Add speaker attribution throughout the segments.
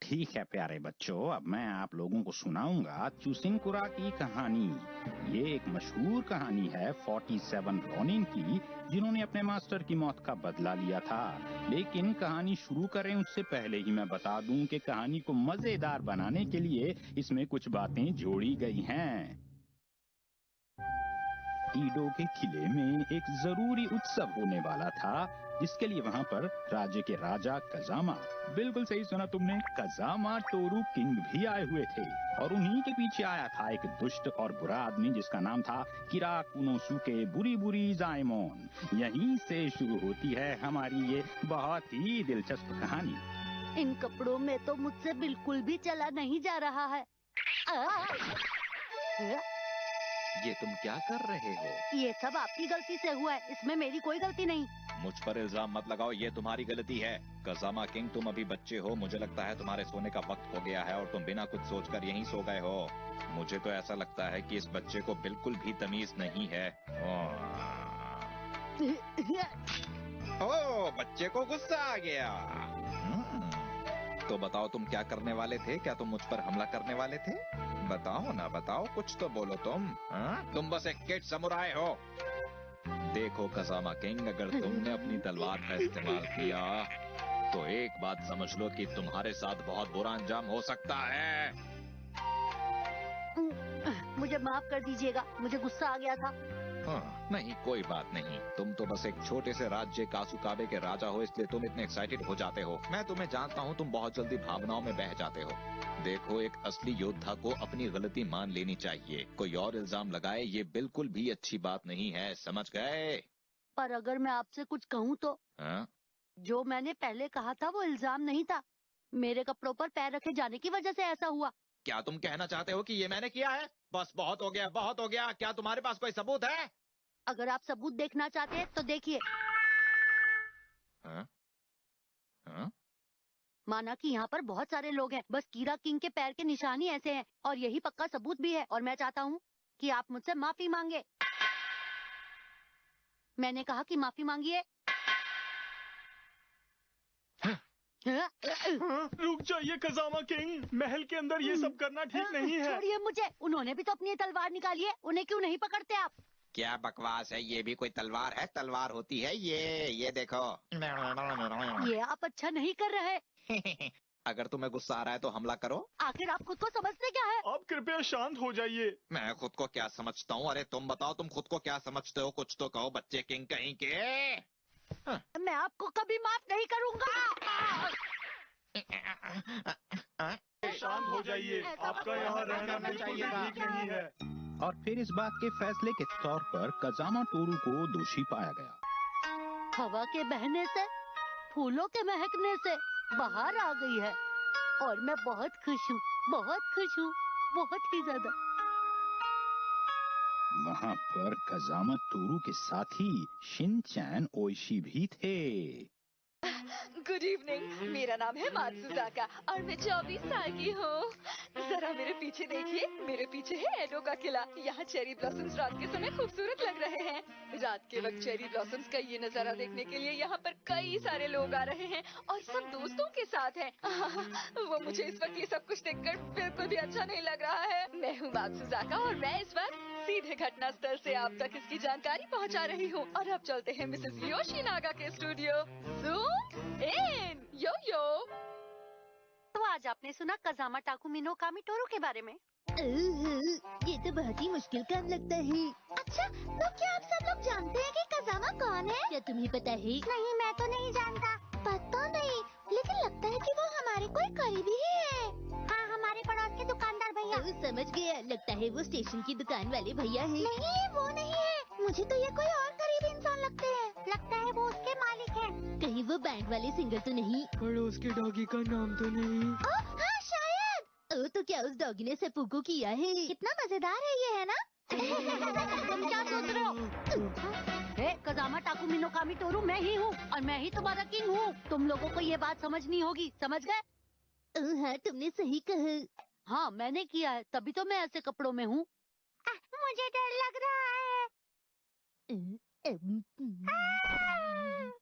Speaker 1: ठीक है प्यारे बच्चों, अब मैं आप लोगों को सुनाऊंगा चुसिंकुरा की कहानी। ये एक मशहूर कहानी है 47 रोनिन की, जिन्होंने अपने मास्टर की मौत का बदला लिया था। लेकिन कहानी शुरू करें उससे पहले ही मैं बता दूं कि कहानी को मजेदार बनाने के लिए इसमें कुछ बातें जोड़ी गई हैं। ईडो के किले में एक जरूरी उत्सव होने वाला था, जिसके लिए वहां पर राज्य के राजा कजामा, बिल्कुल सही सुना तुमने, कजामा टोरू किंग भी आए हुए थे। और उन्हीं के पीछे आया था एक दुष्ट और बुरा आदमी जिसका नाम था किरा कुनोसुके बुरी बुरी जायमोन। यहीं से शुरू होती है हमारी ये बहुत ही दिलचस्प कहानी।
Speaker 2: इन कपड़ों में तो मुझसे बिल्कुल भी चला नहीं जा रहा है।
Speaker 3: ये तुम क्या कर रहे हो?
Speaker 2: ये सब आपकी गलती से हुआ है, इसमें मेरी कोई गलती नहीं।
Speaker 3: मुझ पर इल्जाम मत लगाओ, ये तुम्हारी गलती है। कजामा किंग, तुम अभी बच्चे हो, मुझे लगता है तुम्हारे सोने का वक्त हो गया है और तुम बिना कुछ सोचकर यहीं सो गए हो। मुझे तो ऐसा लगता है कि इस बच्चे को बिल्कुल भी तमीज नहीं है। ओह, बच्चे को गुस्सा आ गया। तो बताओ तुम क्या करने वाले थे? क्या तुम मुझ पर हमला करने वाले थे? बताओ ना, बताओ, कुछ तो बोलो तुम। तुम बस एक किड समुराई हो। देखो कजामा किंग, अगर तुमने अपनी तलवार का इस्तेमाल किया तो एक बात समझ लो कि तुम्हारे साथ बहुत बुरा अंजाम हो सकता है।
Speaker 2: मुझे माफ कर दीजिएगा, मुझे गुस्सा आ गया था।
Speaker 3: नहीं, कोई बात नहीं। तुम तो बस एक छोटे से राज्य कासुकाबे के राजा हो, इसलिए तुम इतने एक्साइटेड हो जाते हो। मैं तुम्हें जानता हूँ, तुम बहुत जल्दी भावनाओं में बह जाते हो। देखो, एक असली योद्धा को अपनी गलती मान लेनी चाहिए। कोई और इल्जाम लगाए ये बिल्कुल भी अच्छी बात नहीं है, समझ गए?
Speaker 2: पर अगर मैं आपसे कुछ कहूँ तो? जो मैंने पहले कहा था वो इल्जाम नहीं था। मेरे कपड़ों पर पैर रखे जाने की वजह से ऐसा हुआ।
Speaker 3: क्या तुम कहना चाहते हो कि ये मैंने किया है? बस बहुत हो गया, बहुत हो गया। क्या तुम्हारे पास कोई सबूत है?
Speaker 2: अगर आप सबूत देखना चाहते हैं तो देखिए। माना कि यहाँ पर बहुत सारे लोग हैं, बस कीरा किंग के पैर के निशान ही ऐसे हैं और यही पक्का सबूत भी है। और मैं चाहता हूँ कि आप मुझसे माफी मांगे। मैंने कहा कि माफी मांगिए।
Speaker 4: रुक जाइए कजामा किंग, महल के अंदर ये सब करना ठीक नहीं है।
Speaker 2: छोड़िए मुझे, उन्होंने भी तो अपनी तलवार निकाली है, उन्हें क्यों नहीं पकड़ते आप?
Speaker 3: क्या बकवास है, ये भी कोई तलवार है? तलवार होती है ये देखो।
Speaker 2: ये आप अच्छा नहीं कर रहे।
Speaker 3: अगर तुम्हें गुस्सा आ रहा है तो हमला करो।
Speaker 2: आखिर आप खुद को समझते क्या है?
Speaker 4: आप कृपया शांत हो जाइए।
Speaker 3: मैं खुद को क्या समझता हूँ? अरे तुम बताओ, तुम खुद को क्या समझते हो? कुछ तो कहो बच्चे किंग कहीं के।
Speaker 2: मैं आपको कभी माफ नहीं करूँगा।
Speaker 4: शांत हो जाइए, आपका यहाँ रहना बिल्कुल भी ठीक नहीं है।
Speaker 1: और फिर इस बात के फैसले के तौर पर कजामा टोरू को दोषी पाया गया।
Speaker 2: हवा के बहने से, फूलों के महकने से बाहर आ गई है और मैं बहुत खुश हूँ, बहुत खुश हूँ, बहुत ही ज्यादा।
Speaker 1: वहाँ पर कजामा टोरू के साथ ही शिनचैन ओइशी भी थे।
Speaker 5: गुड इवनिंग, मेरा नाम है मात्सुजाका और मैं 24 साल की हूँ। जरा मेरे पीछे देखिए, मेरे पीछे है एडो का किला। यहाँ चेरी ब्लॉसम्स रात के समय खूबसूरत लग रहे हैं। रात के वक्त चेरी ब्लॉसम्स का ये नजारा देखने के लिए यहाँ पर कई सारे लोग आ रहे हैं और सब दोस्तों के साथ हैं। वो मुझे इस वक्त ये सब कुछ देखकर बिल्कुल भी अच्छा नहीं लग रहा है। मैं हूँ मात्सुजाका और मैं इस वक्त सीधे घटना स्थल से आप तक इसकी जानकारी पहुँचा रही हूँ। और अब चलते हैं मिसेस योशिनागा के स्टूडियो। ज़ूम इन, यो यो।
Speaker 2: तो आज आपने सुना कजामा टाकुमिनो कामिटोरू के बारे में?
Speaker 6: ये तो बहुत ही मुश्किल काम लगता है। अच्छा, तो क्या आप सब लोग जानते हैं कि कजामा कौन है? क्या तुम्हें पता है? नहीं, मैं तो नहीं जानता। पता नहीं, लेकिन लगता है कि वो हमारे कोई करीबी ही है। हाँ, हमारे पड़ोस के दुकानदार भैया। समझ गया, लगता है वो स्टेशन की दुकान वाले भैया हैं। नहीं, वो नहीं है। मुझे तो ये कोई और करीबी इंसान लगते हैं। लगता है वो उसके मालिक हैं। कहीं वो बैंड वाले सिंगर तो नहीं?
Speaker 4: पड़ोस के डॉगी का नाम तो नहीं?
Speaker 6: हाँ, शायद। तो क्या उस डॉगी ने सेपुको किया है? कितना मजेदार है ये, है ना?
Speaker 2: तुम क्या सोच रहे हो? कजामा टाकुमिनो कामिटोरू मैं ही हूँ और मैं ही तुम्हारा किंग हूँ। तुम लोगों को ये बात समझनी होगी, समझ गए?
Speaker 6: हाँ, तुमने सही कहा।
Speaker 2: हाँ, मैंने किया है, तभी तो मैं ऐसे कपड़ों में हूँ।
Speaker 6: मुझे डर लग रहा है।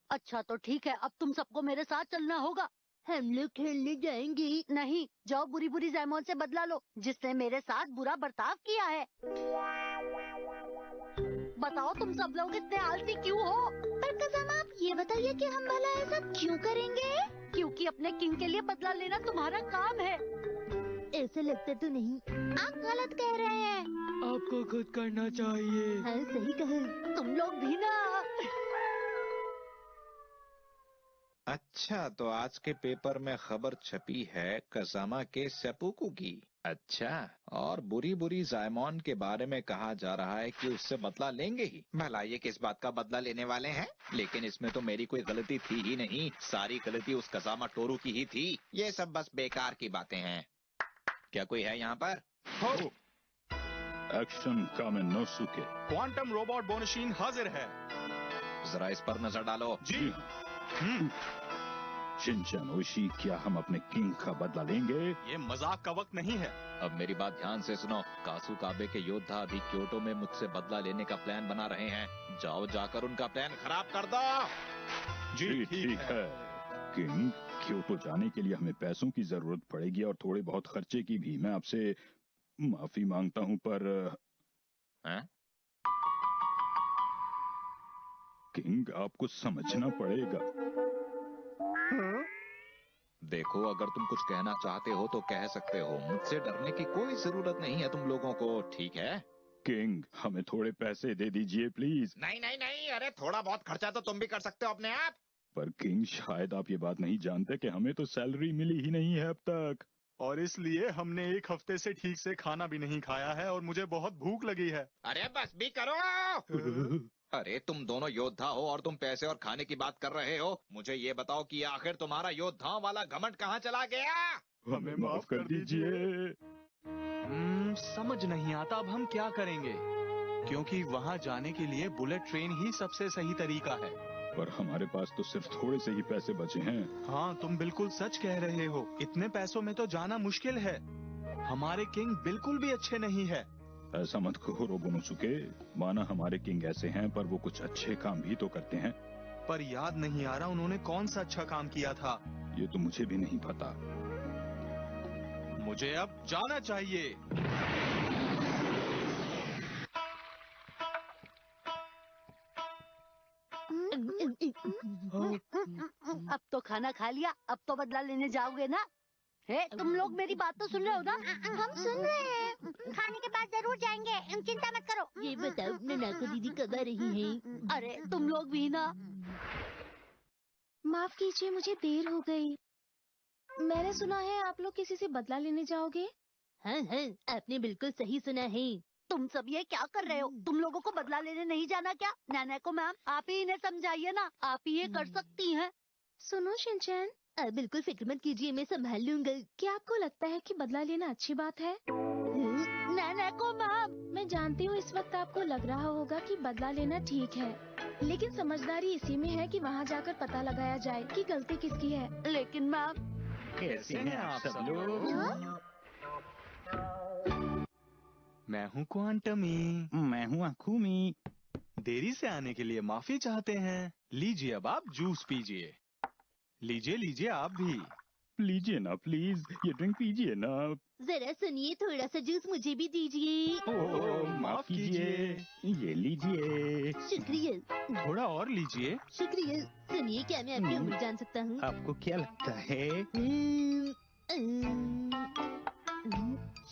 Speaker 2: अच्छा तो ठीक है, अब तुम सबको मेरे साथ चलना होगा।
Speaker 6: हम लोग खेलने जाएंगे।
Speaker 2: नहीं, जाओ बुरी बुरी जैमोन से बदला लो, जिसने मेरे साथ बुरा बर्ताव किया है। बताओ तुम सब लोग इतने आलसी क्यों हो?
Speaker 6: पर कज़ामा आप ये बताइए कि हम भला ऐसा क्यों करेंगे?
Speaker 2: क्योंकि अपने किंग के लिए बदला लेना तुम्हारा काम है।
Speaker 6: ऐसा लगता तो नहीं। आप गलत कह रहे हैं।
Speaker 7: आपको खुद करना चाहिए।
Speaker 6: हाँ सही कहा।
Speaker 2: तुम लोग भी ना।
Speaker 3: अच्छा, तो आज के पेपर में खबर छपी है कज़ामा के सेपुकू की। अच्छा, और बुरी बुरी जायमोन के बारे में कहा जा रहा है कि उससे बदला लेंगे ही। भला ये किस बात का बदला लेने वाले हैं? लेकिन इसमें तो मेरी कोई गलती थी ही नहीं, सारी गलती उस कज़ामा टोरू की ही थी। ये सब बस बेकार की बातें हैं। क्या कोई है यहाँ पर?
Speaker 1: हो एक्शन कामेनोसुके।
Speaker 4: क्वांटम रोबोट बोनशीन हाजिर है।
Speaker 3: जरा इस पर नजर डालो।
Speaker 4: जी।
Speaker 1: शिनचैन ओशी, क्या हम अपने किंग का बदला लेंगे?
Speaker 4: ये मजाक का वक्त नहीं है।
Speaker 3: अब मेरी बात ध्यान से सुनो। कासुकाबे के योद्धा अभी क्योटो में मुझसे बदला लेने का प्लान बना रहे हैं। जाओ जाकर उनका प्लान खराब कर दो।
Speaker 1: जी ठीक है। किंग, क्योटो जाने के लिए हमें पैसों की जरूरत पड़ेगी और थोड़े बहुत खर्चे की भी। मैं आपसे माफी मांगता हूँ, पर किंग आपको समझना पड़ेगा।
Speaker 3: देखो, अगर तुम कुछ कहना चाहते हो तो कह सकते हो। मुझसे डरने की कोई जरूरत नहीं है तुम लोगों को, ठीक है?
Speaker 1: किंग, हमें थोड़े पैसे दे दीजिए प्लीज।
Speaker 3: नहीं नहीं नहीं, अरे थोड़ा बहुत खर्चा तो तुम भी कर सकते हो अपने आप।
Speaker 1: पर किंग, शायद आप ये बात नहीं जानते कि हमें तो सैलरी मिली ही नहीं है अब तक।
Speaker 4: और इसलिए हमने 1 हफ्ते से ठीक से खाना भी नहीं खाया है और मुझे बहुत भूख लगी है।
Speaker 3: अरे बस भी करो। अरे तुम दोनों योद्धा हो और तुम पैसे और खाने की बात कर रहे हो। मुझे ये बताओ कि आखिर तुम्हारा योद्धाओं वाला घमंड कहाँ चला गया?
Speaker 1: हमें माफ कर दीजिए।
Speaker 4: समझ नहीं आता अब हम क्या करेंगे, क्योंकि वहाँ जाने के लिए बुलेट ट्रेन ही सबसे सही तरीका है।
Speaker 1: पर हमारे पास तो सिर्फ थोड़े से ही पैसे बचे हैं।
Speaker 4: हाँ, तुम बिल्कुल सच कह रहे हो। इतने पैसों में तो जाना मुश्किल है। हमारे किंग बिल्कुल भी अच्छे नहीं है।
Speaker 1: ऐसा मत कहो रोबोनोसुके। माना हमारे किंग ऐसे हैं, पर वो कुछ अच्छे काम भी तो करते हैं।
Speaker 4: पर याद नहीं आ रहा उन्होंने कौन सा अच्छा काम किया था।
Speaker 1: ये तो मुझे भी नहीं पता।
Speaker 4: मुझे अब जाना चाहिए।
Speaker 2: अब तो खाना खा लिया, अब तो बदला लेने जाओगे ना? हे, तुम लोग मेरी बात तो सुन रहे हो ना?
Speaker 6: हम सुन रहे हैं। खाने के बाद जरूर जाएंगे, चिंता मत करो। ये बताओ, ननाको दीदी कब आ रही हैं?
Speaker 2: अरे तुम लोग भी ना।
Speaker 8: माफ कीजिए, मुझे देर हो गई। मैंने सुना है आप लोग किसी से बदला लेने जाओगे।
Speaker 6: हाँ हाँ, आपने बिल्कुल सही सुना है।
Speaker 2: तुम सब ये क्या कर रहे हो? तुम लोगों को बदला लेने नहीं जाना क्या? नैना को मैम, आप ही इन्हें समझाइए ना, आप ही ये कर सकती हैं।
Speaker 8: सुनो शिनचैन,
Speaker 6: बिल्कुल फिक्र मत कीजिए, मैं संभाल लूंगा।
Speaker 8: क्या आपको लगता है कि बदला लेना अच्छी बात है?
Speaker 2: नैना को मैम,
Speaker 8: मैं जानती हूँ इस वक्त आपको लग रहा होगा कि बदला लेना ठीक है, लेकिन समझदारी इसी में है कि वहाँ जाकर पता लगाया जाए कि गलती किसकी है।
Speaker 2: लेकिन मैम,
Speaker 4: कैसे हैं आप सब लोग? मैं हूँ क्वांटमी।
Speaker 1: मैं हूँ अखुमी।
Speaker 4: देरी से आने के लिए माफी चाहते हैं। लीजिए, अब आप जूस पीजिए। लीजिए लीजिए, आप भी
Speaker 1: लीजिए ना प्लीज, ये ड्रिंक पीजिए ना।
Speaker 6: जरा सुनिए, थोड़ा सा जूस मुझे भी दीजिए।
Speaker 1: ओह, माफ कीजिए। ये लीजिए।
Speaker 6: शुक्रिया।
Speaker 4: थोड़ा और लीजिए।
Speaker 6: शुक्रिया। सुनिए, क्या मैं आपकी उम्र जान सकता हूँ?
Speaker 1: आपको क्या लगता है?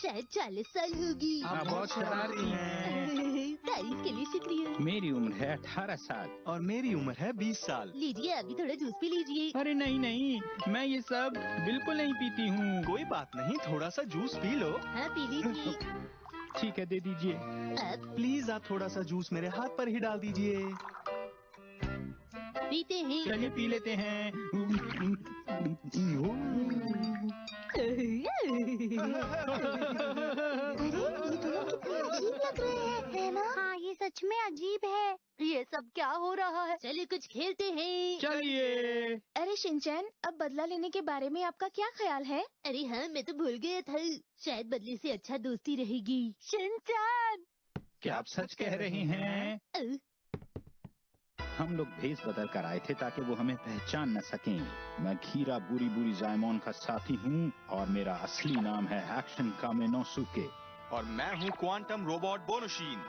Speaker 6: शायद 40 साल होगी।
Speaker 4: आप बहुत शरारती हैं।
Speaker 6: तारीफ के लिए शुक्रिया।
Speaker 1: मेरी उम्र है 18 साल।
Speaker 4: और मेरी उम्र है 20 साल।
Speaker 6: लीजिए, आप भी थोड़ा जूस पी लीजिए।
Speaker 1: अरे नहीं नहीं, मैं ये सब बिल्कुल नहीं पीती हूँ।
Speaker 4: कोई बात नहीं, थोड़ा सा जूस पी लो।
Speaker 6: हाँ, पी लीजिए।
Speaker 1: ठीक है, दे दीजिए।
Speaker 6: आप
Speaker 4: प्लीज आप थोड़ा सा जूस मेरे हाथ पर ही डाल दीजिए।
Speaker 6: पीते हैं।
Speaker 1: चलिए पी लेते हैं।
Speaker 6: अरे, ये दोनों कितने अजीब लग रहे हैं, है ना?
Speaker 2: हाँ, ये सच में अजीब है। ये सब क्या हो रहा है?
Speaker 6: चलिए कुछ खेलते हैं।
Speaker 1: चलिए।
Speaker 8: अरे शिनचैन, अब बदला लेने के बारे में आपका क्या ख्याल है?
Speaker 6: अरे हाँ, मैं तो भूल गया था। शायद बदले से अच्छा दोस्ती रहेगी।
Speaker 2: शिनचैन,
Speaker 1: क्या आप सच कह रही हैं? हम लोग भेष बदल कर आए थे ताकि वो हमें पहचान न सकें। मैं खीरा बुरी बुरी जायमोन का साथी हूँ और मेरा असली नाम है एक्शन कामेनोसुके।
Speaker 4: और मैं हूँ क्वांटम रोबोट बोनुशीन।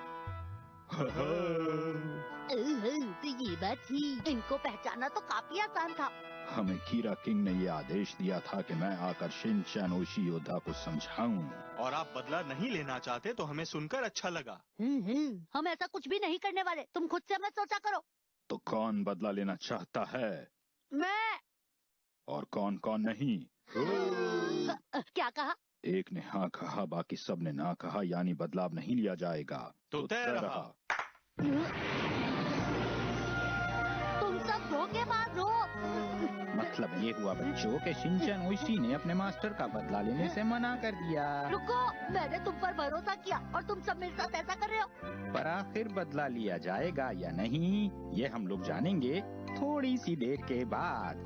Speaker 6: तो ये बात थी।
Speaker 2: इनको पहचाना तो काफी आसान था।
Speaker 1: हमें कीरा किंग ने ये आदेश दिया था कि मैं आकर शिनचैन ओशी योद्धा को समझाऊं।
Speaker 4: और आप बदला नहीं लेना चाहते तो हमें सुनकर अच्छा लगा।
Speaker 2: हम ऐसा कुछ भी नहीं करने वाले, तुम खुद से मत सोचा करो।
Speaker 1: तो कौन बदला लेना चाहता है?
Speaker 2: मैं।
Speaker 1: और कौन कौन नहीं?
Speaker 2: क्या कहा?
Speaker 1: एक ने हाँ कहा, बाकी सब ने ना कहा, यानी बदलाव नहीं लिया जाएगा।
Speaker 4: तो तय रहा।
Speaker 2: तुम सब धोखेबाज हो।
Speaker 1: मतलब ये हुआ बच्चों कि शिनचैन ओशी ने अपने मास्टर का बदला लेने से मना कर दिया।
Speaker 2: रुको, मैंने तुम पर भरोसा किया और तुम सब मेरे साथ ऐसा कर रहे हो।
Speaker 1: पर आखिर बदला लिया जाएगा या नहीं, ये हम लोग जानेंगे थोड़ी सी देर के बाद।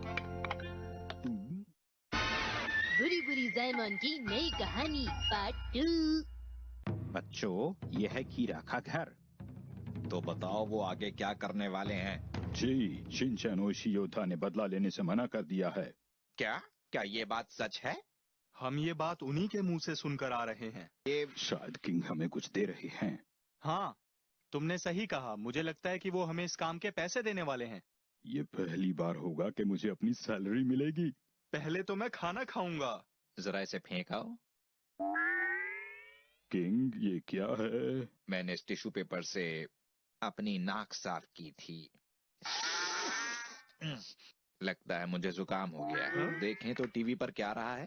Speaker 6: बुरी बुरी जायमोन की नई कहानी पार्ट 2।
Speaker 1: बच्चों, ये है कीरा का घर।
Speaker 3: तो बताओ वो आगे क्या करने वाले हैं?
Speaker 1: जी, शिनचैन ओशी योद्धा ने बदला लेने से मना कर दिया है।
Speaker 3: क्या क्या ये बात सच है?
Speaker 4: हम ये बात उन्हीं के मुंह से सुनकर आ रहे हैं।
Speaker 3: ये
Speaker 1: शायद किंग हमें कुछ दे रहे हैं।
Speaker 4: हाँ, तुमने सही कहा। मुझे लगता है कि वो हमें इस काम के पैसे देने वाले हैं।
Speaker 1: ये पहली बार होगा कि मुझे अपनी सैलरी मिलेगी।
Speaker 4: पहले तो मैं खाना खाऊंगा।
Speaker 3: जरा इसे फेंकाओ।
Speaker 1: किंग, ये क्या है?
Speaker 3: मैंने इस टिश्यू पेपर से अपनी नाक साफ की थी। लगता है मुझे जुकाम हो गया है। देखें तो टीवी पर क्या रहा है?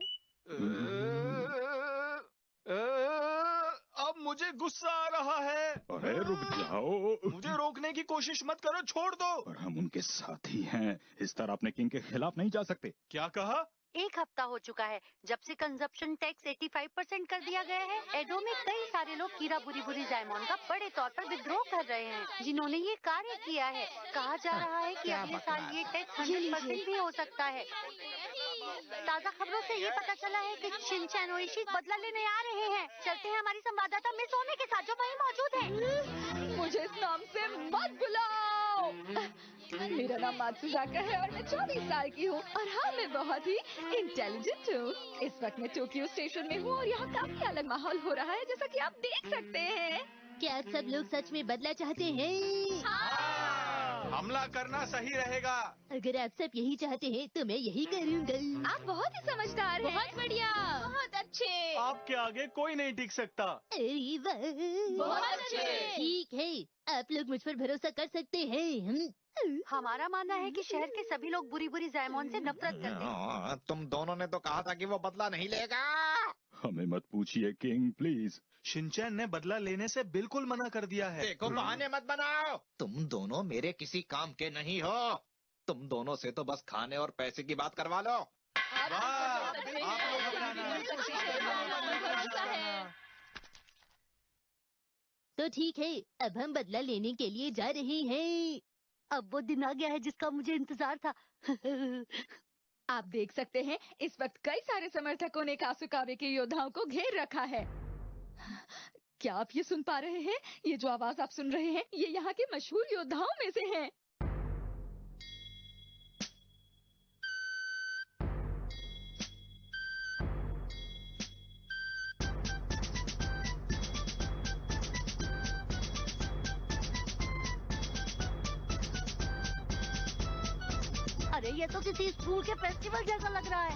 Speaker 4: अब मुझे गुस्सा आ रहा है।
Speaker 1: अरे रुक जाओ।
Speaker 4: मुझे रोकने की कोशिश मत करो, छोड़ दो।
Speaker 1: और हम उनके साथी हैं, इस तरह अपने किंग के खिलाफ नहीं जा सकते।
Speaker 4: क्या कहा?
Speaker 2: 1 हफ्ता हो चुका है जब से कंजप्शन टैक्स 85% कर दिया गया है। एडो में कई सारे लोग कीरा बुरी बुरी जायमोन का बड़े तौर पर विद्रोह कर रहे हैं, जिन्होंने ये कार्य किया है। कहा जा रहा है कि अगले साल ये टैक्स 100% भी हो सकता है। ताज़ा खबरों से ये पता चला है कि शिनचैन ओशी बदला लेने आ रहे हैं। चलते हैं हमारी संवाददाता मिस ओमे के साथ, जो वहीं मौजूद है।
Speaker 5: मुझे इस नाम से मत बुलाओ। मेरा नाम मात्सुजाका है और मैं 24 साल की हूँ। और हाँ, मैं बहुत ही इंटेलिजेंट हूँ। इस वक्त मैं टोक्यो स्टेशन में हूँ और यहाँ काफी अलग माहौल हो रहा है, जैसा कि आप देख सकते हैं।
Speaker 6: क्या आप सब लोग सच में बदला चाहते हैं?
Speaker 4: हमला करना सही रहेगा।
Speaker 6: अगर आप सब यही चाहते हैं तो मैं यही करूँगा।
Speaker 5: आप बहुत ही समझदार हैं।
Speaker 8: बहुत बढ़िया।
Speaker 5: बहुत अच्छे।
Speaker 4: आपके आगे कोई नहीं टिक सकता।
Speaker 6: अरे वाह,
Speaker 5: बहुत अच्छे।
Speaker 6: ठीक है, आप लोग मुझ पर भरोसा कर सकते हैं।
Speaker 2: हमारा मानना है कि शहर के सभी लोग बुरी बुरी जायमोन से नफरत करते हैं।
Speaker 3: तुम दोनों ने तो कहा था कि वो बदला नहीं लेगा।
Speaker 1: हमें मत पूछिए किंग, प्लीज।
Speaker 4: शिनचैन ने बदला लेने से बिल्कुल मना कर दिया है।
Speaker 3: देखो, बहाने मत बनाओ। तुम दोनों मेरे किसी काम के नहीं हो। तुम दोनों से तो बस खाने और पैसे की बात करवा लो।
Speaker 6: तो ठीक है, अब हम बदला लेने के लिए जा रहे हैं।
Speaker 2: अब वो दिन आ गया है जिसका मुझे इंतजार था।
Speaker 5: आप देख सकते हैं, इस वक्त कई सारे समर्थकों ने कासुकाबे के योद्धाओं को घेर रखा है। क्या आप ये सुन पा रहे हैं? ये जो आवाज आप सुन रहे हैं, ये यहाँ के मशहूर योद्धाओं में से हैं।
Speaker 2: अरे ये तो किसी स्कूल के फेस्टिवल जैसा लग रहा है।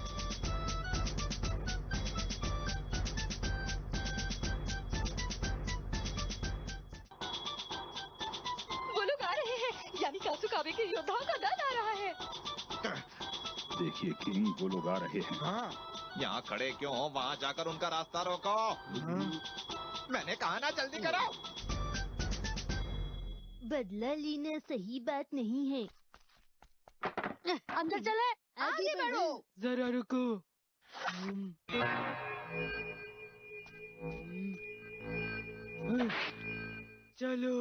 Speaker 5: वो लोग आ रहे हैं, यानी कासुकाबे के योद्धाओं का दल आ रहा है।
Speaker 1: देखिए किंग, वो लोग आ रहे हैं।
Speaker 3: हाँ, यहाँ खड़े क्यों हो? वहाँ जाकर उनका रास्ता रोको। मैंने कहा ना, जल्दी करो।
Speaker 6: बदला लेना सही बात नहीं है।
Speaker 2: अंदर चले।
Speaker 6: आगे बढ़ो।
Speaker 7: जरा रुको। चलो।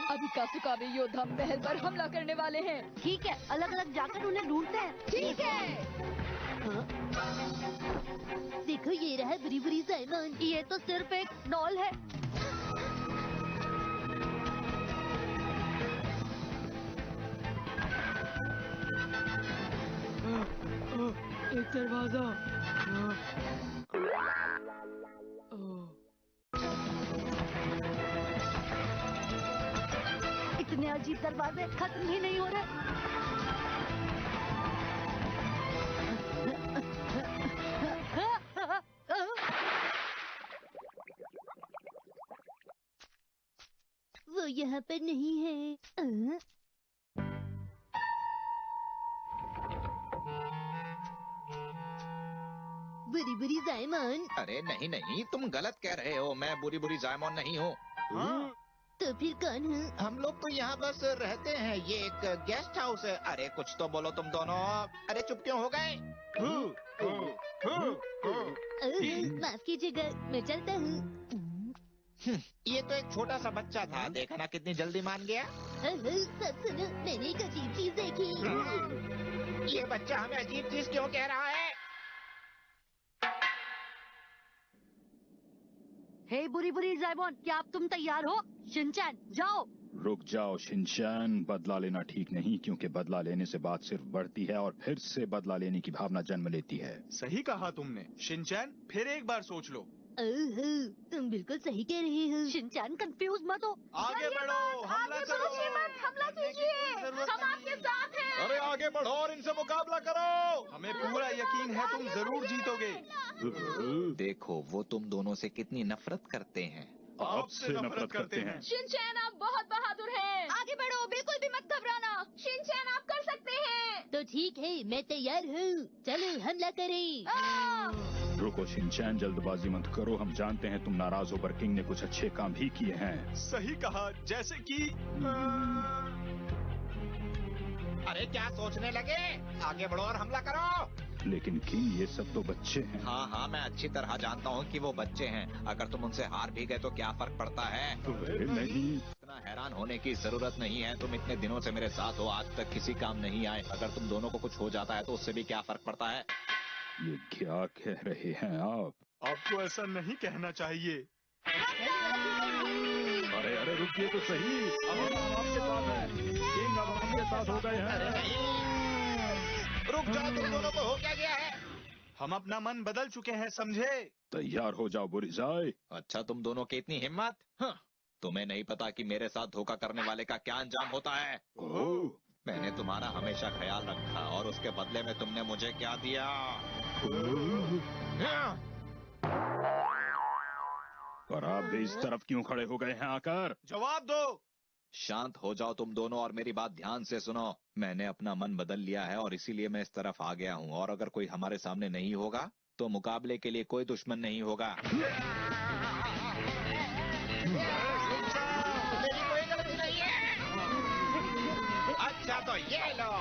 Speaker 5: अभी कासुकाबे योद्धा महल पर हमला करने वाले हैं।
Speaker 2: ठीक है, अलग अलग जाकर उन्हें ढूंढते हैं।
Speaker 5: ठीक है।
Speaker 6: देखो, ये रहा बुरी बुरी जायमोन।
Speaker 2: ये तो सिर्फ एक डॉल है।
Speaker 7: एक दरवाजा। ओह,
Speaker 2: इतने अजीब दरवाजे खत्म ही नहीं हो रहे।
Speaker 6: वो यहाँ पर नहीं है। बुरी बुरी जायमन।
Speaker 3: अरे नहीं नहीं, तुम गलत कह रहे हो। मैं बुरी बुरी जायमोन नहीं हूँ।
Speaker 4: हाँ?
Speaker 6: तो फिर कौन है?
Speaker 3: हम लोग तो यहाँ बस रहते हैं। ये एक गेस्ट हाउस है। अरे कुछ तो बोलो तुम दोनों। अरे चुप क्यों हो गए?
Speaker 6: माफ कीजिएगा, मैं चलता हूँ।
Speaker 3: ये तो एक छोटा सा बच्चा था। देखा ना कितनी जल्दी मान गया।
Speaker 6: सब सुनो, मैंने एक अजीब चीज देखी।
Speaker 3: ये बच्चा हमें अजीब चीज क्यों कह रहा है?
Speaker 2: हे बुरी बुरी जायमोन, क्या अब तुम तैयार हो? शिनचैन जाओ।
Speaker 1: रुक जाओ शिनचैन, बदला लेना ठीक नहीं, क्योंकि बदला लेने से बात सिर्फ बढ़ती है और फिर से बदला लेने की भावना जन्म लेती है।
Speaker 4: सही कहा तुमने शिनचैन, फिर एक बार सोच लो।
Speaker 6: तुम बिल्कुल सही कह रहे हो।
Speaker 2: शिनचैन कंफ्यूज मत हो।
Speaker 4: आगे बढ़ो, हमला करो।
Speaker 5: हमला कीजिए, हम आपके साथ हैं।
Speaker 4: अरे आगे बढ़ो और इनसे मुकाबला करो। हमें पूरा यकीन है तुम जरूर जीतोगे।
Speaker 3: देखो वो तुम दोनों से कितनी नफरत करते हैं।
Speaker 1: आपसे नफरत करते हैं।
Speaker 5: शिनचैन आप बहुत बहादुर हैं। आगे बढ़ो, बिल्कुल भी मत घबराना। शिनचैन आप कर सकते हैं।
Speaker 6: तो ठीक है, मैं तैयार हूँ। चलो हमला करें।
Speaker 1: रुको शिनचैन, जल्दबाजी मत करो। हम जानते हैं तुम नाराज होकर किंग ने कुछ अच्छे काम भी किए हैं।
Speaker 4: सही कहा, जैसे कि
Speaker 3: अरे क्या सोचने लगे? आगे बढ़ो और हमला करो।
Speaker 1: लेकिन किंग, ये सब तो बच्चे हैं।
Speaker 3: हाँ हाँ, मैं अच्छी तरह जानता हूँ कि वो बच्चे हैं। अगर तुम उनसे हार भी गए तो क्या फर्क पड़ता है?
Speaker 1: नहीं,
Speaker 3: इतना हैरान होने की जरूरत नहीं है। तुम इतने दिनों से मेरे साथ हो, आज तक किसी काम नहीं आए। अगर तुम दोनों को कुछ हो जाता है तो उससे भी क्या फर्क पड़ता है?
Speaker 1: ये क्या कह रहे हैं आप?
Speaker 4: आपको ऐसा नहीं कहना चाहिए।
Speaker 1: अरे अरे रुकिए तो सही, अब हम आपके साथ हैं। किंग अब हमारे साथ हो गए हैं।
Speaker 3: रुक जाओ, तुम दोनों को हो क्या गया है?
Speaker 4: हम अपना मन बदल चुके हैं, समझे?
Speaker 1: तैयार हो जाओ बुरी जाय।
Speaker 3: अच्छा, तुम दोनों की इतनी हिम्मत? हाँ, तुम्हें नहीं पता कि मेरे साथ धोखा करने वाले का क्या अंजाम होता है।
Speaker 1: ओह,
Speaker 3: मैंने तुम्हारा हमेशा ख्याल रखा और उसके बदले में तुमने मुझे क्या दिया?
Speaker 1: और आप भी इस तरफ क्यों खड़े हो गए हैं आकर?
Speaker 4: जवाब दो।
Speaker 3: शांत हो जाओ तुम दोनों और मेरी बात ध्यान से सुनो। मैंने अपना मन बदल लिया है और इसीलिए मैं इस तरफ आ गया हूँ। और अगर कोई हमारे सामने नहीं होगा तो मुकाबले के लिए कोई दुश्मन नहीं होगा। मेरी कोई गलती नहीं है। अच्छा तो ये लो।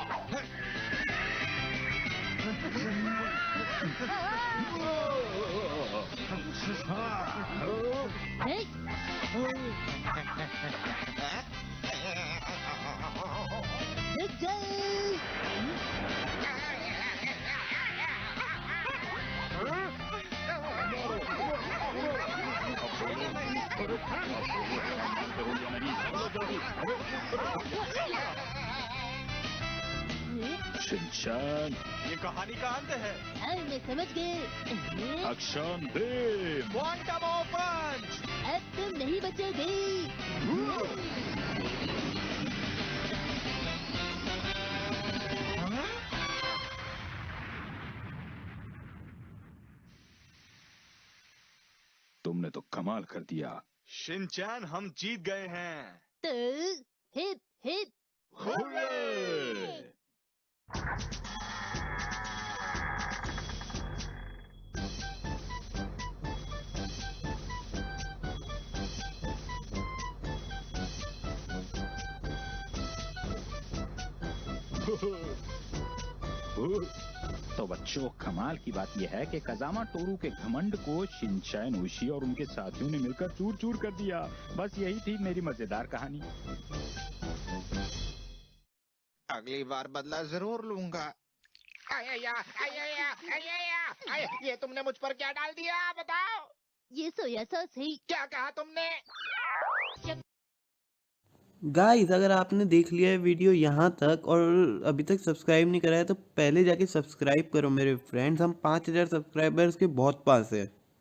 Speaker 6: हे, रुक जाओ।
Speaker 1: शिनचैन,
Speaker 4: ये कहानी का अंत है।
Speaker 6: हाँ, मैं समझ गए।
Speaker 1: Action beam.
Speaker 4: क्वांटम ऑफ पंच।
Speaker 6: अब तुम नहीं बचोगे।
Speaker 1: तुमने तो कमाल कर दिया।
Speaker 4: शिनचैन, हम जीत गए हैं।
Speaker 6: तो हिप हिप
Speaker 1: हुर्रे! तो बच्चों, कमाल की बात यह है कि कजामा टोरू के घमंड को शिनचैन, उशी और उनके साथियों ने मिलकर चूर चूर कर दिया। बस यही थी मेरी मजेदार कहानी।
Speaker 3: अगली बार बदला जरूर लूंगा। ये तुमने मुझ पर क्या डाल दिया, बताओ?
Speaker 6: ये सोया सॉस है।
Speaker 3: क्या कहा तुमने?
Speaker 9: गाइस अगर आपने देख लिया है वीडियो यहाँ तक और अभी तक सब्सक्राइब नहीं करा है तो पहले जाके सब्सक्राइब करो मेरे फ्रेंड्स। हम 5000 सब्सक्राइबर्स के बहुत पास है।